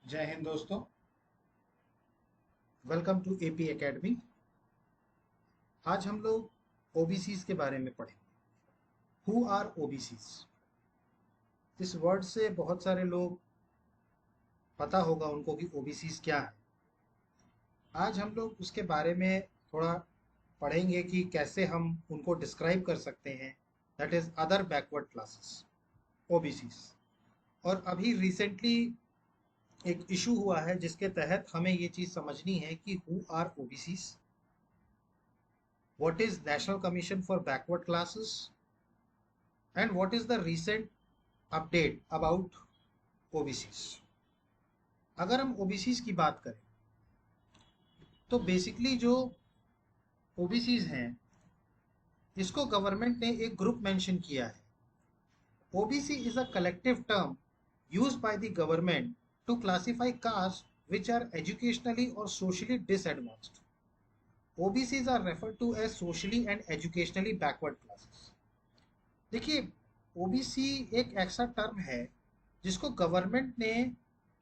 जय हिंद दोस्तों। Welcome to A P academy. आज हम लोग ओबीसीज के बारे में पढ़ेंगे। Who are OBCs? इस वर्ड से बहुत सारे लोग पता होगा उनको कि ओबीसीज क्या है। आज हम लोग उसके बारे में थोड़ा पढ़ेंगे कि कैसे हम उनको डिस्क्राइब कर सकते हैं, that is other backward classes, OBCs. और अभी रिसेंटली एक इशू हुआ है जिसके तहत हमें ये चीज़ समझनी है कि who are OBCs, what is National Commission for Backward Classes, and what is the recent update about OBCs। अगर हम OBCs की बात करें तो बेसिकली जो OBCs हैं इसको गवर्नमेंट ने एक ग्रुप मेंशन किया है। OBC is a collective term used by the government to classify castes which are educationally or socially disadvantaged. OBCs are referred to as socially and educationally backward classes। देखिए, OBC एक ऐसा term है जिसको government ने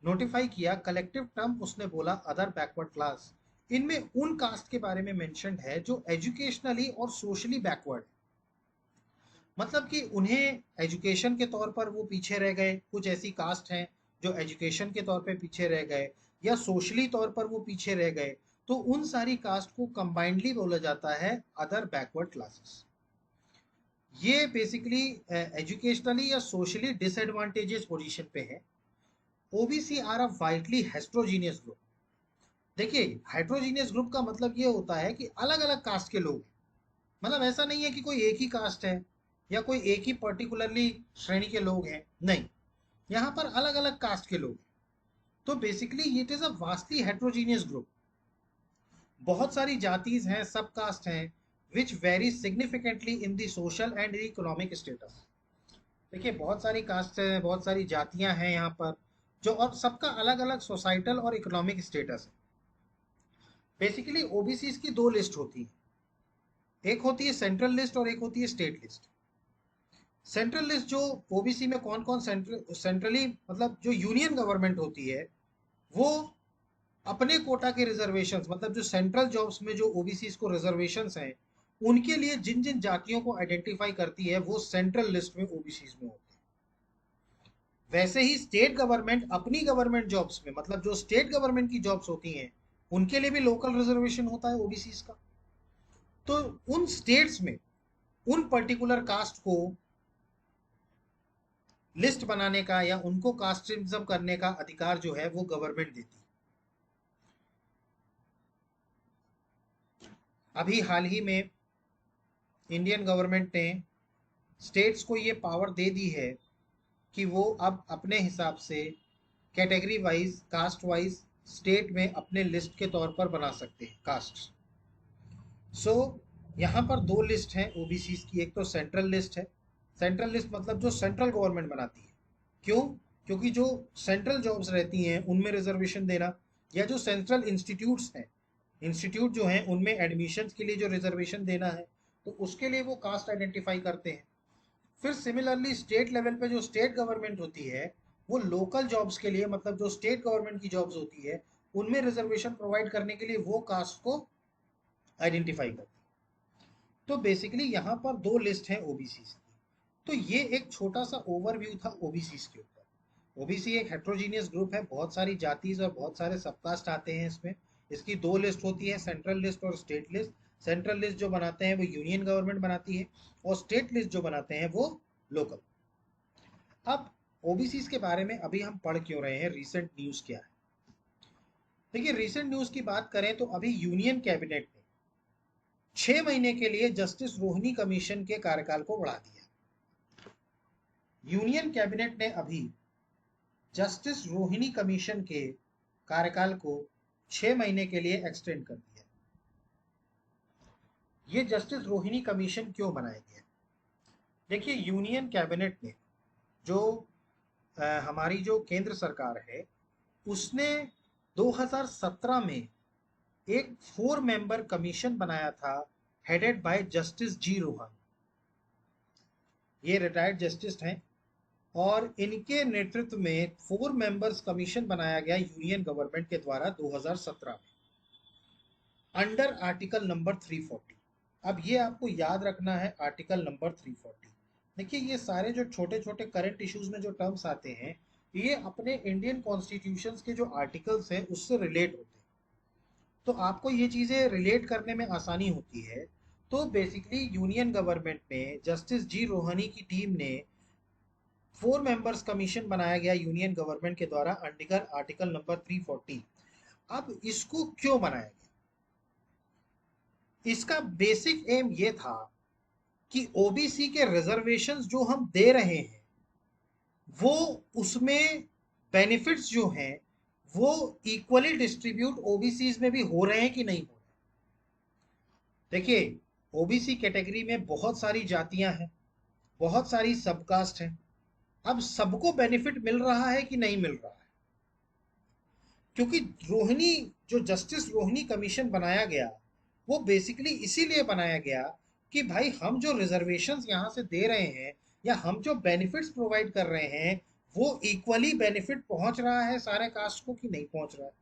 notify किया, collective term उसने बोला other backward class. इनमें उन कास्ट के बारे में मेंशन्ड है जो एजुकेशनली और सोशली बैकवर्ड है, मतलब कि उन्हें एजुकेशन के तौर पर वो पीछे रह गए। कुछ ऐसी कास्ट हैं जो एजुकेशन के तौर पे पीछे रह गए या सोशली तौर पर वो पीछे रह गए, तो उन सारी कास्ट को कंबाइंडली बोला जाता है अदर बैकवर्ड क्लासेस। ये बेसिकली एजुकेशनली या सोशली डिसएडवांटेजेस पोजीशन पे है। OBC are a widely heterogeneous group. देखिए, हेट्रोजीनियस ग्रुप का मतलब ये होता है कि अलग अलग कास्ट के लोग हैं। मतलब ऐसा नहीं है कि कोई एक ही कास्ट है या कोई एक ही पर्टिकुलरली श्रेणी के लोग हैं, नहीं, यहाँ पर अलग अलग कास्ट के लोग हैं। तो basically it is a vastly heterogeneous group. बहुत सारी जातीज हैं, सब कास्ट हैं, which very significantly in the social and economic status. देखिए, बहुत सारी कास्ट हैं, बहुत सारी जातियां हैं यहाँ पर, जो और सबका अलग अलग सोसाइटल और इकोनॉमिक स्टेटस है। बेसिकली ओबीसी की दो लिस्ट होती है, एक होती है सेंट्रल लिस्ट और एक होती है स्टेट लिस्ट। सेंट्रल लिस्ट जो ओबीसी में कौन कौन सेंट्रली मतलब जो यूनियन गवर्नमेंट होती है वो अपने कोटा के रिजर्वेशन, मतलब जो सेंट्रल जॉब्स में जो ओबीसी को रिजर्वेशन हैं उनके लिए जिन जिन जातियों को आइडेंटिफाई करती है वो सेंट्रल लिस्ट में ओबीसी में होती है। वैसे ही स्टेट गवर्नमेंट अपनी गवर्नमेंट जॉब्स में, मतलब जो स्टेट गवर्नमेंट की जॉब्स होती हैं उनके लिए भी लोकल रिजर्वेशन होता है ओबीसी का। तो उन स्टेट्स में उन पर्टिकुलर कास्ट को लिस्ट बनाने का या उनको कास्टिज्म करने का अधिकार जो है वो गवर्नमेंट देती है। अभी हाल ही में इंडियन गवर्नमेंट ने स्टेट्स को ये पावर दे दी है कि वो अब अपने हिसाब से category wise, caste wise state में अपने लिस्ट के तौर पर बना सकते हैं कास्ट। सो यहाँ पर दो लिस्ट हैं ओबीसी की। एक तो सेंट्रल लिस्ट है। सेंट्रल लिस्ट मतलब जो सेंट्रल गवर्नमेंट बनाती है। क्यों? क्योंकि जो सेंट्रल जॉब्स रहती हैं उनमें रिजर्वेशन देना, या जो सेंट्रल इंस्टीट्यूट्स हैं, इंस्टीट्यूट जो हैं उनमें एडमिशन के लिए जो रिजर्वेशन देना है, तो उसके लिए वो कास्ट आइडेंटिफाई करते हैं। फिर सिमिलरली स्टेट लेवल पे जो स्टेट गवर्नमेंट होती है वो लोकल जॉब्स के लिए, मतलब जो स्टेट गवर्नमेंट की जॉब्स होती है उनमें रिजर्वेशन प्रोवाइड करने के लिए वो कास्ट को आइडेंटिफाई करती है। तो बेसिकली यहाँ पर दो लिस्ट है ओबीसी की। तो ये एक छोटा सा ओवरव्यू था ओबीसी के ऊपर। ओबीसी एक हेट्रोजीनियस ग्रुप है, बहुत सारी जातीज और बहुत सारे सबकास्ट आते हैं इसमें। इसकी दो लिस्ट होती है, सेंट्रल लिस्ट और स्टेट लिस्ट। सेंट्रल लिस्ट जो बनाते हैं वो यूनियन गवर्नमेंट बनाती है और स्टेट लिस्ट जो बनाते हैं वो लोकल। अब ओबीसी के बारे में अभी हम पढ़ क्यों रहे हैं, रीसेंट न्यूज क्या है? देखिए, रीसेंट न्यूज की बात करें तो अभी यूनियन कैबिनेट ने 6 महीने के लिए जस्टिस रोहिणी कमीशन के कार्यकाल को बढ़ा दिया। यूनियन कैबिनेट ने अभी जस्टिस रोहिणी कमीशन के कार्यकाल को 6 महीने के लिए एक्सटेंड कर दिया। ये जस्टिस रोहिणी कमीशन क्यों बनाया गया? देखिए, यूनियन कैबिनेट ने जो हमारी जो केंद्र सरकार है उसने 2017 में एक 4 मेंबर कमीशन बनाया था, headed by justice G Rohan. ये रिटायर्ड जस्टिस हैं और इनके नेतृत्व में 4 मेंबर्स कमीशन बनाया गया यूनियन गवर्नमेंट के द्वारा 2017 में अंडर आर्टिकल नंबर 340। अब ये आपको याद रखना है, आर्टिकल नंबर 340। देखिए ये सारे जो छोटे छोटे करंट इश्यूज में जो टर्म्स आते हैं ये अपने इंडियन कॉन्स्टिट्यूशन के जो आर्टिकल्स हैं उससे रिलेट होते हैं, तो आपको ये चीज़ें रिलेट करने में आसानी होती है। तो बेसिकली यूनियन गवर्नमेंट में जस्टिस जी रोहनी की टीम ने 4 मेंबर्स कमीशन बनाया गया यूनियन गवर्नमेंट के द्वारा अंडर आर्टिकल नंबर 340। अब इसको क्यों बनाया गया? इसका बेसिक एम ये था कि ओबीसी के रिजर्वेशंस जो हम दे रहे हैं वो उसमें बेनिफिट्स जो हैं वो इक्वली डिस्ट्रीब्यूट ओबीसीज में भी हो रहे हैं कि नहीं हो रहे। देखिए ओबीसी कैटेगरी में बहुत सारी जातियां हैं, बहुत सारी सबकास्ट हैं। अब सबको बेनिफिट मिल रहा है कि नहीं मिल रहा है? क्योंकि रोहिणी जो जस्टिस रोहिणी कमीशन बनाया गया वो बेसिकली इसीलिए बनाया गया कि भाई हम जो रिजर्वेशंस यहाँ से दे रहे हैं या हम जो बेनिफिट्स प्रोवाइड कर रहे हैं वो इक्वली बेनिफिट पहुंच रहा है सारे कास्ट को कि नहीं पहुंच रहा है।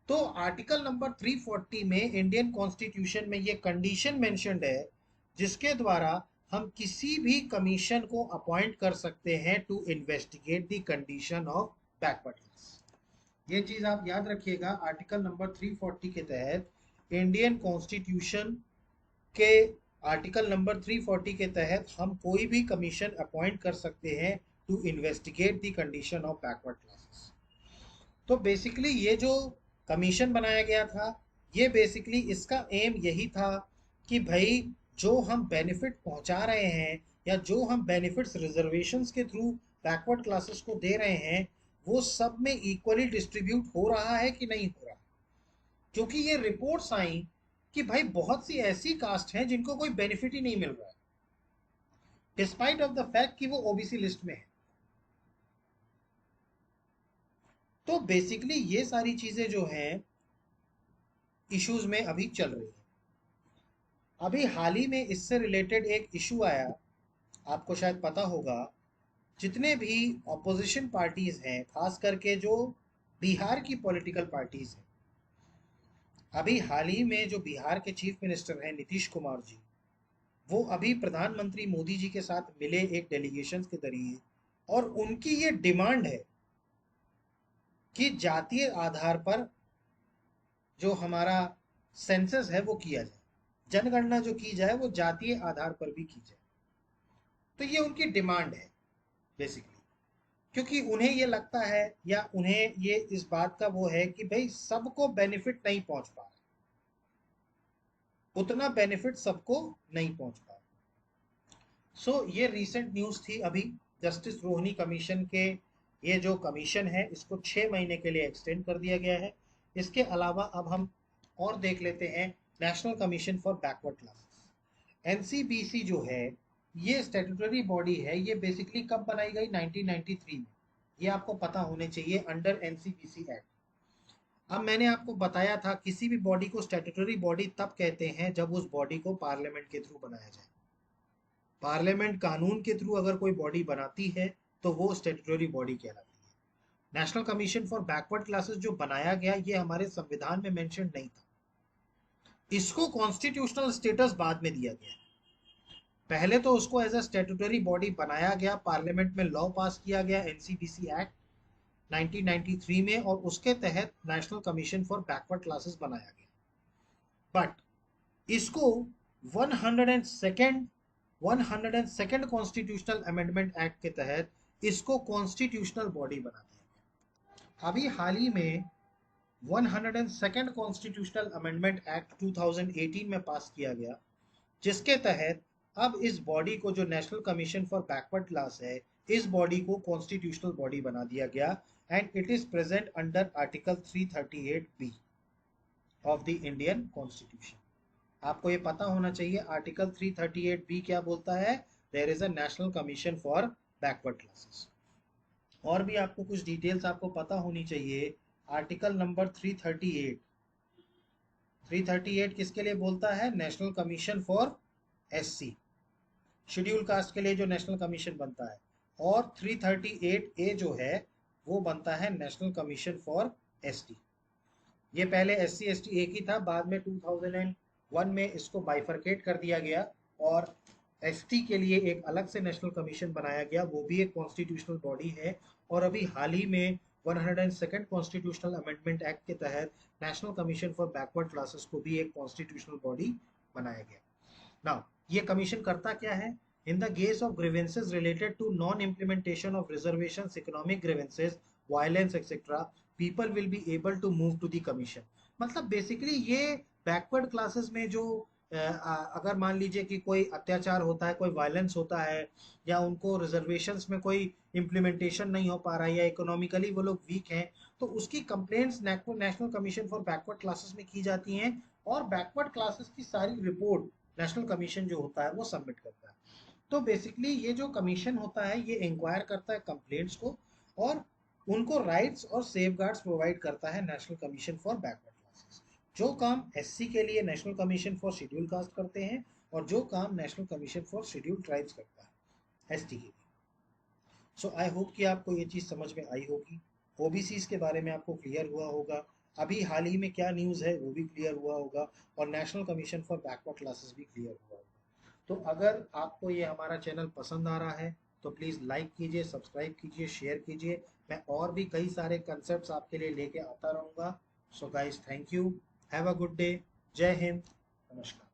तो आर्टिकल नंबर 340 में इंडियन कॉन्स्टिट्यूशन में ये कंडीशन मेंशन्ड है जिसके द्वारा हम किसी भी कमीशन को अपॉइंट कर सकते हैं to investigate the condition of backward class. ये चीज आप याद रखिएगा, आर्टिकल नंबर 340 के तहत इंडियन कॉन्स्टिट्यूशन के आर्टिकल नंबर 340 के तहत हम कोई भी कमीशन अपॉइंट कर सकते हैं to investigate the condition of backward classes. तो बेसिकली ये जो कमीशन बनाया गया था ये बेसिकली इसका एम यही था कि भाई जो हम बेनिफिट पहुंचा रहे हैं या जो हम बेनिफिट्स रिजर्वेशंस के थ्रू बैकवर्ड क्लासेस को दे रहे हैं वो सब में इक्वली डिस्ट्रीब्यूट हो रहा है कि नहीं हो रहा। क्योंकि ये रिपोर्ट्स आई कि भाई बहुत सी ऐसी कास्ट हैं जिनको कोई बेनिफिट ही नहीं मिल रहा है डिस्पाइट ऑफ द फैक्ट कि वो ओबीसी लिस्ट में है। तो बेसिकली ये सारी चीजें जो हैं इश्यूज में अभी चल रही है। अभी हाल ही में इससे रिलेटेड एक इशू आया, आपको शायद पता होगा, जितने भी ऑपोजिशन पार्टीज हैं खास करके जो बिहार की पॉलिटिकल पार्टीज हैं, अभी हाल ही में जो बिहार के चीफ मिनिस्टर हैं नीतीश कुमार जी, वो अभी प्रधानमंत्री मोदी जी के साथ मिले एक डेलीगेशन के जरिए और उनकी ये डिमांड है कि जातीय आधार पर जो हमारा सेंसस है वो किया जाए, जनगणना जो की जाए वो जातीय आधार पर भी की जाए। तो ये उनकी डिमांड है बेसिकली, क्योंकि उन्हें ये लगता है या उन्हें ये इस बात का वो है कि भाई सबको बेनिफिट नहीं पहुंच पा रहा, उतना बेनिफिट सबको नहीं पहुंच पा रहा। सो ये रीसेंट न्यूज़ थी अभी जस्टिस रोहिणी कमीशन के, ये जो कमीशन है इसको 6 महीने के लिए एक्सटेंड कर दिया गया है। इसके अलावा अब हम और देख लेते हैं national commission for backward classes. NCBC जो है ये स्टैट्यूटरी बॉडी है, ये बेसिकली कब बनाई गई? 1993 में। ये आपको पता होने चाहिए अंडर एनसीबीसी एक्ट। अब मैंने आपको बताया था किसी भी बॉडी को स्टैट्यूटरी बॉडी तब कहते हैं जब उस बॉडी को पार्लियामेंट के थ्रू बनाया जाए। पार्लियामेंट कानून के थ्रू अगर कोई बॉडी बनाती है तो वो स्टैट्यूटरी बॉडी कहलाती है। National commission for backward classes जो बनाया गया ये हमारे संविधान में मेंशन नहीं था, इसको कॉन्स्टिट्यूशनल स्टेटस बाद में दिया गया। पहले तो उसको एज अ स्टैट्यूटरी बॉडी बनाया गया, पार्लियामेंट में लॉ पास किया गया एनसीबीसी एक्ट 1993 में और उसके तहत national commission for backward classes बनाया गया। बट इसको 102nd कॉन्स्टिट्यूशनल अमेंडमेंट एक्ट के तहत इसको कॉन्स्टिट्यूशनल बॉडी बना दिया गया। अभी हाल ही में 102nd कॉन्स्टिट्यूशनल अमेंडमेंट एक्ट 2018 में पास किया गया, जिसके तहत अब इस बॉडी को जो national commission for backward class है इस बॉडी को कॉन्स्टिट्यूशनल बॉडी बना दिया गया and it is present under article 338B of the Indian constitution. आपको ये पता होना चाहिए आर्टिकल 338B क्या बोलता है, there is a national commission for backward classes. और भी आपको कुछ डिटेल्स आपको पता होनी चाहिए। आर्टिकल नंबर 338 किसके लिए बोलता है? National commission for SC, schedule caste के लिए जो नेशनल कमीशन बनता है और 338A जो है वो बनता है नेशनल कमीशन फॉर एसटी। ये पहले एससी एसटी एक ही था, बाद में 2001 में इसको बाइफरकेट कर दिया गया और एसटी के लिए एक अलग से नेशनल कमीशन बनाया गया, वो भी एक कॉन्स्टिट्यूशनल बॉडी है। और अभी हाल ही में 102nd कॉन्स्टिट्यूशनल अमेंडमेंट एक्ट के तहत national commission for backward classes को भी एक कॉन्स्टिट्यूशनल बॉडी बनाया गया। नाउ ये कमीशन करता क्या है? In the case of grievances related to non implementation of reservations, economic grievances, violence etcetera, people will be able to move to the commission. मतलब बेसिकली ये बैकवर्ड क्लासेस में जो अगर मान लीजिए कि कोई अत्याचार होता है, कोई वायलेंस होता है, या उनको रिजर्वेशंस में कोई इम्प्लीमेंटेशन नहीं हो पा रहा है, या इकोनॉमिकली वो लोग वीक हैं, तो उसकी complaints national commission for backward classes में की जाती हैं और बैकवर्ड क्लासेस की सारी रिपोर्ट नेशनल कमीशन जो होता है वो सबमिट करता है। तो बेसिकली ये जो कमीशन होता है ये इंक्वायर करता है कंप्लेंट्स को और उनको राइट्स और सेफगार्ड्स प्रोवाइड करता है national commission for backward classes. जो काम एससी के लिए national commission for schedule caste करते हैं और जो काम national commission for schedule tribes करता है एसटी के लिए। सो आई होप कि आपको ये चीज़ समझ में आई होगी, ओबीसीज के बारे में आपको क्लियर हुआ होगा, अभी हाल ही में क्या न्यूज़ है वो भी क्लियर हुआ होगा, और national commission for backward classes भी क्लियर हुआ होगा। तो अगर आपको ये हमारा चैनल पसंद आ रहा है तो प्लीज़ लाइक कीजिए, सब्सक्राइब कीजिए, शेयर कीजिए। मैं और भी कई सारे कंसेप्ट आपके लिए लेके आता रहूँगा। So guys, thank you, have a good day, जय हिंद, नमस्कार।